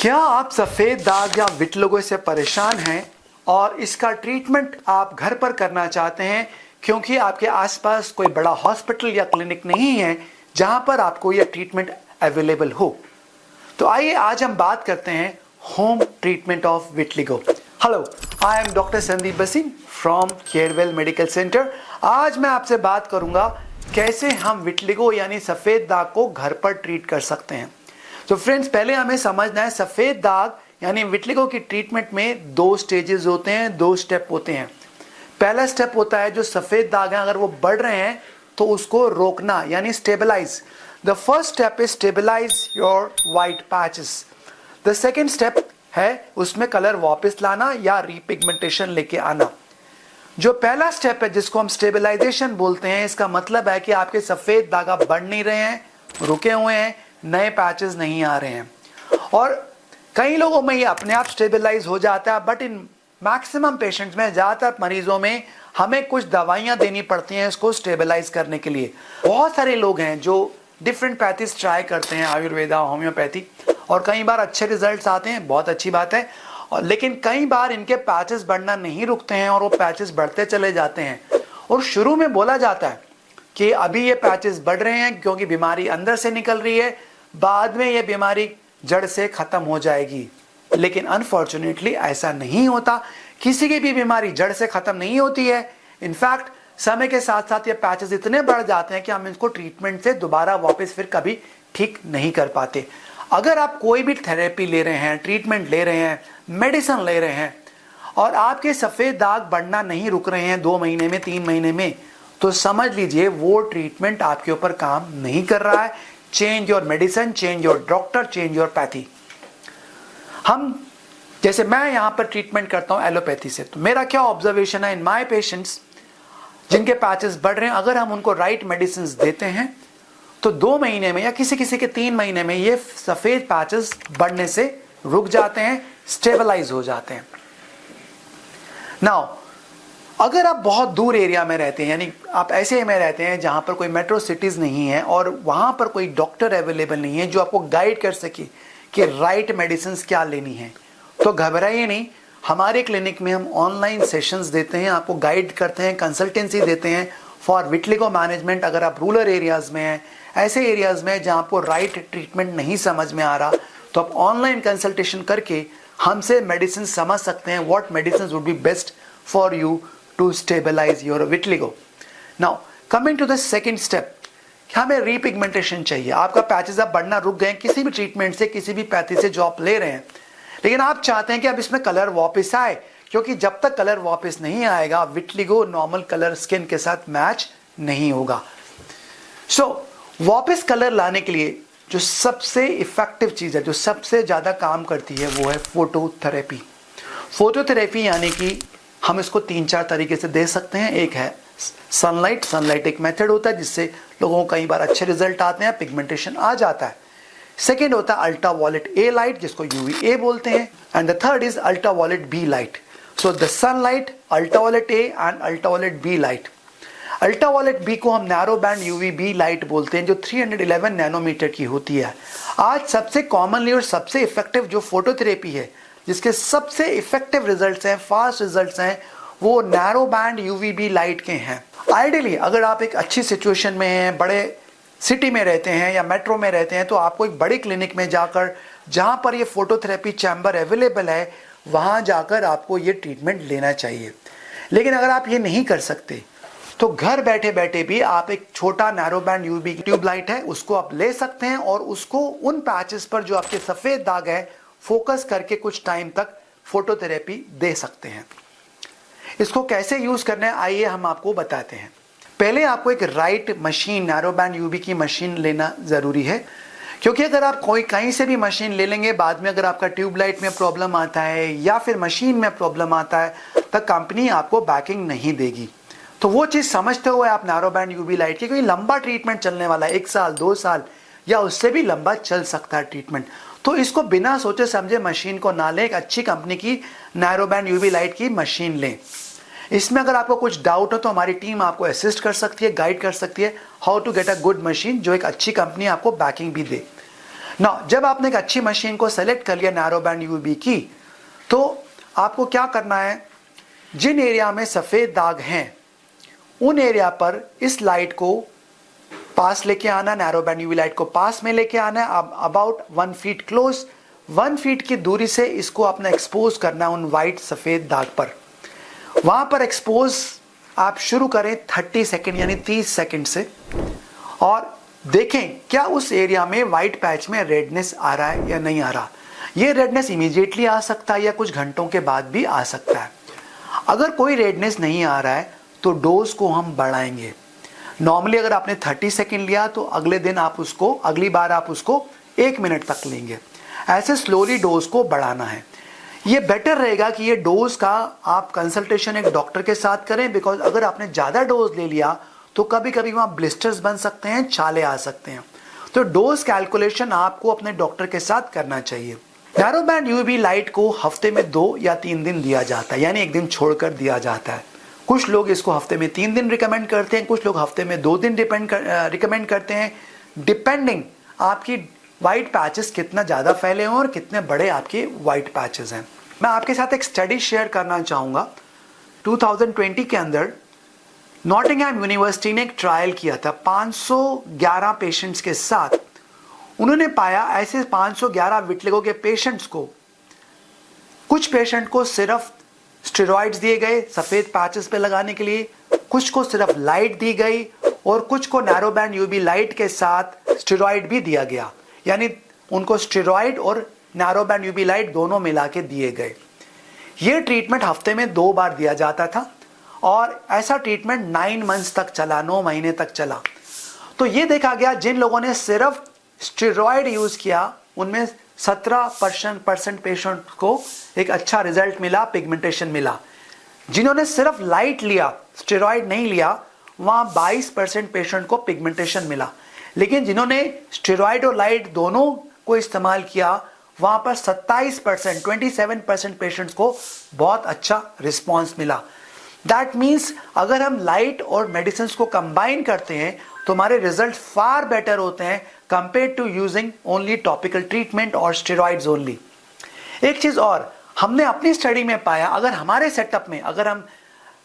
क्या आप सफेद दाग या विटलिगो से परेशान हैं और इसका ट्रीटमेंट आप घर पर करना चाहते हैं क्योंकि आपके आसपास कोई बड़ा हॉस्पिटल या क्लिनिक नहीं है जहां पर आपको यह ट्रीटमेंट अवेलेबल हो? तो आइए आज हम बात करते हैं home treatment of vitiligo. Hello, I am doctor Sandeep Baseen from Carewell medical centre. आज मैं आपसे बात करूंगा कैसे हम विटलिगो यानी सफेद दाग को घर पर ट्रीट कर सकते हैं। तो फ्रेंड्स, पहले हमें समझना है सफेद दाग यानी विटलिगो की ट्रीटमेंट में दो स्टेजेस होते हैं, दो स्टेप होते हैं। पहला स्टेप होता है जो सफेद दाग हैं अगर वो बढ़ रहे हैं तो उसको रोकना यानी stabilise. The first step is stabilise your white patches. The second step है उसमें कलर वापस लाना या रीपिगमेंटेशन लेके आना। जो पहला स्टेप है जिसको हम स्टेबलाइजेशन बोलते हैं, इसका मतलब है कि आपके सफेद दाग बढ़ नहीं रहे हैं, रुके हुए हैं, नए पैचेस नहीं आ रहे हैं। और कई लोगों में ये अपने आप स्टेबलाइज हो जाता है, बट इन मैक्सिमम पेशेंट्स में, ज़्यादातर मरीजों में हमें कुछ दवाइयाँ देनी पड़ती हैं इसको स्टेबलाइज करने के लिए। बहुत सारे लोग हैं जो डिफरेंट पैथीज ट्राई करते हैं, आयुर्वेदा, होम्योपैथी, और कई बार अच्छे रिजल्ट्स आते हैं, बहुत अच्छी बात है। और लेकिन कई बार इनके पैचेस बढ़ना नहीं रुकते हैं और वो पैचेस बढ़ते चले जाते हैं। और शुरू में बोला जाता है कि अभी ये पैचेस बढ़ रहे हैं क्योंकि बीमारी अंदर से निकल रही है, बाद में ये बीमारी जड़ से खत्म हो जाएगी। लेकिन अनफॉर्चुनेटली ऐसा नहीं होता। किसी की भी बीमारी जड़ से खत्म नहीं होती है। इनफैक्ट समय के साथ साथ ये पैचेस इतने बढ़ जाते हैं कि हम इसको ट्रीटमेंट से दोबारा वापस फिर कभी ठीक नहीं कर पाते। अगर आप कोई भी थेरेपी ले रहे हैं, ट्रीटमेंट ले रहे हैं, मेडिसिन ले रहे हैं और आपके सफेद दाग बढ़ना नहीं रुक रहे हैं 2 महीने में, 3 महीने में, तो समझ लीजिए वो ट्रीटमेंट आपके ऊपर काम नहीं कर रहा है। Change your medicine, change your doctor, change your pathy. हम जैसे मैं यहां पर ट्रीटमेंट करता हूं एलोपैथी से, तो मेरा क्या ऑब्जर्वेशन है इन माय पेशेंट्स जिनके पैचेस बढ़ रहे हैं, अगर हम उनको राइट मेडिसिन देते हैं तो 2 महीने में या किसी किसी के 3 महीने में ये सफेद पैचेस बढ़ने से रुक जाते हैं, स्टेबलाइज हो जाते हैं। नाउ अगर आप बहुत दूर एरिया में रहते हैं, यानी आप ऐसे में रहते हैं जहां पर कोई मेट्रो सिटीज नहीं है और वहां पर कोई डॉक्टर अवेलेबल नहीं है जो आपको गाइड कर सके कि राइट मेडिसिन क्या लेनी है, तो घबराइए नहीं। हमारे क्लिनिक में हम ऑनलाइन सेशंस देते हैं, आपको गाइड करते हैं, कंसल्टेंसी देते हैं फॉर विटलिगो मैनेजमेंट। अगर आप रूरल एरियाज में हैं, ऐसे एरियाज में जहां आपको राइट ट्रीटमेंट नहीं समझ में आ रहा, तो आप ऑनलाइन कंसल्टेशन करके हमसे मेडिसिन समझ सकते हैं, what medicine would be best for you to stabilize your vitiligo. Now coming to the second step, हमें रीपिगमेंटेशन चाहिए। आपका पैचेस अब बढ़ना रुक गए किसी भी ट्रीटमेंट से, किसी भी पैथी से जो आप ले रहे हैं, लेकिन आप चाहते हैं कि अब इसमें कलर वापस आए, क्योंकि जब तक कलर वापस नहीं आएगा विटलिगो नॉर्मल कलर स्किन के साथ मैच नहीं होगा। सो वापस कलर लाने के लिए जो सबसे इफेक्टिव चीज है, जो सबसे ज्यादा काम करती है, वो है फोटोथेरेपी। फोटोथेरेपी यानी कि हम इसको 3-4 तरीके से दे सकते हैं। एक है सनलाइट एक मेथड होता है जिससे लोगों को कई बार अच्छे रिजल्ट आते हैं, पिगमेंटेशन आ जाता है। सेकेंड होता है अल्ट्रावायलेट ए लाइट जिसको यूवीए बोलते हैं, and the third is ultraviolet B light. So the sunlight, ultraviolet A and ultraviolet B light. Ultraviolet B को हम नैरो बैंड यूवीबी लाइट बोलते हैं जो 311 नैनोमीटर की होती है। आज सबसे कॉमनली और सबसे इफेक्टिव जो फोटोथेरेपी है, जिसके सबसे इफेक्टिव रिजल्ट्स हैं, फास्ट रिजल्ट्स हैं, वो नैरो बैंड यूवीबी लाइट के हैं। आइडियली अगर आप एक अच्छी सिचुएशन में हैं, बड़े सिटी में रहते हैं या मेट्रो में रहते हैं, तो आपको एक बड़ी क्लिनिक में जाकर, जहां पर ये फोटोथेरेपी चैम्बर अवेलेबल है, वहां जाकर आपको ये ट्रीटमेंट लेना चाहिए। लेकिन अगर आप ये नहीं कर सकते तो घर बैठे बैठे भी आप एक छोटा narrow band UV tube light है उसको आप ले सकते हैं और उसको उन पैचेस पर जो आपके सफेद दाग है फोकस करके कुछ टाइम तक फोटोथेरेपी दे सकते हैं। इसको कैसे यूज करना है आइए हम आपको बताते हैं। पहले आपको एक right machine, narrow band UV की मशीन लेना जरूरी है, क्योंकि अगर आप कोई कहीं से भी मशीन ले लेंगे, बाद में अगर आपका ट्यूबलाइट में प्रॉब्लम आता है या फिर मशीन में प्रॉब्लम आता है, तो कंपनी आपको बैकिंग नहीं देगी। तो वो चीज समझते हुए आप नैरो बैंड यूवी लाइट की, क्योंकि लंबा ट्रीटमेंट चलने वाला है, 1 साल 2 साल या उससे भी लंबा चल सकता है ट्रीटमेंट, तो इसको बिना सोचे समझे मशीन को ना लें, एक अच्छी कंपनी की नैरो बैंड यूवी लाइट की मशीन लें। इसमें अगर आपको कुछ डाउट हो तो हमारी टीम आपको असिस्ट कर सकती है, गाइड कर सकती है how to get a good machine, जो एक अच्छी कंपनी आपको बैकिंग भी दे। ना जब आपने एक अच्छी मशीन को सेलेक्ट कर लिया नैरो बैंड यूवी की, तो आपको क्या करना है, जिन एरिया में सफेद दाग हैं उन एरिया पर इस लाइट को पास लेके आना, नैरो बैंड यूवी लाइट को पास में लेके आना है, अबाउट 1 फीट क्लोज, 1 फीट की दूरी से इसको अपना एक्सपोज करना है उन वाइट सफेद दाग पर। वहां पर एक्सपोज आप शुरू करें 30 सेकेंड यानी 30 सेकेंड से, और देखें क्या उस एरिया में व्हाइट पैच में रेडनेस आ रहा है या नहीं आ रहा। ये रेडनेस इमीडिएटली आ सकता है या कुछ घंटों के बाद भी आ सकता है। अगर कोई रेडनेस नहीं आ रहा है तो डोज को हम बढ़ाएंगे। नॉर्मली अगर आपने 30 सेकेंड लिया तो अगले बार आप उसको 1 मिनट तक लेंगे। ऐसे स्लोली डोज को बढ़ाना है। ये बेटर रहेगा कि ये डोज का आप कंसल्टेशन एक डॉक्टर के साथ करें, बिकॉज अगर आपने ज़्यादा डोज ले लिया तो कभी कभी वहाँ ब्लिस्टर्स बन सकते हैं, छाले आ सकते हैं। तो डोज कैलकुलेशन आपको अपने डॉक्टर के साथ करना चाहिए। नैरो बैंड यूवी लाइट को हफ्ते में 2 या 3 दिन दिया जाता है, यानी एक दिन छोड़कर दिया जाता है। कुछ लोग इसको हफ्ते में 3 दिन रिकमेंड करते हैं, कुछ लोग हफ्ते में 2 दिन रिकमेंड करते हैं, डिपेंडिंग आपकी व्हाइट पैचेस कितना ज़्यादा फैले हों और कितने बड़े आपके व्हाइट पैचेस हैं। मैं आपके साथ एक स्टडी शेयर करना चाहूँगा। 2020 के अंदर नॉटिंघम यूनिवर्सिटी ने एक ट्रायल किया था 511 पेशेंट्स के साथ। उन्होंने पाया ऐसे 511 विटलिगो के पेशेंट्स को, कुछ पेशेंट को सिर्फ स्टेरॉइड्स दिए गए सफ़ेद पैचेस पे लगाने के लिए, कुछ को सिर्फ लाइट दी गई और कुछ को नैरो बैंड यूवी लाइट के साथ स्टेरॉइड भी दिया गया। यानी उनको स्टेरॉइड और नैरो बैंड यूवी लाइट दोनों मिला के दिए गए। ये ट्रीटमेंट हफ्ते में 2 बार दिया जाता था और ऐसा ट्रीटमेंट 9 मंथ्स तक चला, 9 महीने तक चला। तो ये देखा गया जिन लोगों ने सिर्फ स्टेरॉइड यूज किया उनमें 17% पेशेंट को एक अच्छा रिजल्ट मिला, पिगमेंटेशन मिला। जिन्होंने सिर्फ लाइट लिया, स्टेरॉइड नहीं लिया, वहां 22% पेशेंट को पिगमेंटेशन मिला। लेकिन जिन्होंने स्टेरॉइड और लाइट दोनों को इस्तेमाल किया वहां पर 27% पेशेंट्स को बहुत अच्छा रिस्पॉन्स मिला। दैट मीन्स अगर हम लाइट और मेडिसिन को कंबाइन करते हैं तो हमारे रिजल्ट फार बेटर होते हैं compare to using only topical treatment और स्टेरॉइड्स ओनली। एक चीज और हमने अपनी स्टडी में पाया, अगर हमारे सेटअप में अगर हम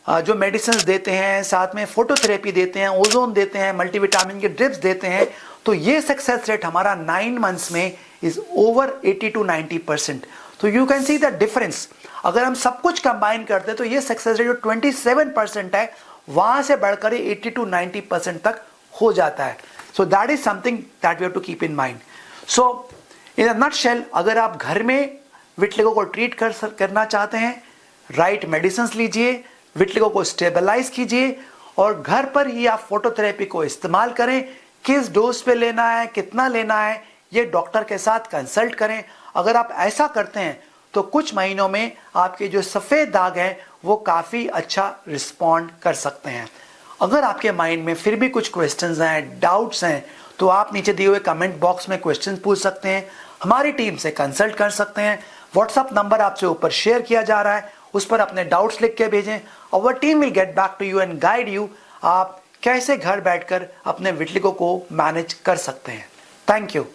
जो मेडिसिन देते हैं, साथ में फोटोथेरेपी देते हैं, ओजोन देते हैं, मल्टीविटामिन के ड्रिप्स देते हैं, तो ये सक्सेस रेट हमारा 9 मंथ्स में इज ओवर 80 to 90%। तो you can see the difference. अगर हम सब कुछ कंबाइन करते हैं तो ये सक्सेस रेट जो 27% है वहां से बढ़कर 80 to 90% तक हो जाता है। So that is something that we have to keep in mind. So in a nutshell, अगर आप घर में विटलिगो को ट्रीट करना चाहते हैं, राइट मेडिसिन लीजिए, विटलिगो को स्टेबलाइज कीजिए और घर पर ही आप फोटोथेरेपी को इस्तेमाल करें। किस डोज पे लेना है, कितना लेना है, ये डॉक्टर के साथ कंसल्ट करें। अगर आप ऐसा करते हैं तो कुछ महीनों में आपके जो सफ़ेद दाग हैं वो काफ़ी अच्छा रिस्पॉन्ड कर सकते हैं। अगर आपके माइंड में फिर भी कुछ क्वेश्चंस हैं, डाउट्स हैं, तो आप नीचे दिए हुए कमेंट बॉक्स में क्वेश्चन पूछ सकते हैं, हमारी टीम से कंसल्ट कर सकते हैं। व्हाट्सअप नंबर आपसे ऊपर शेयर किया जा रहा है, उस पर अपने डाउट्स लिख के भेजें। Our team will get back to you and guide you आप कैसे घर बैठकर अपने विटलिगो को मैनेज कर सकते हैं। Thank you.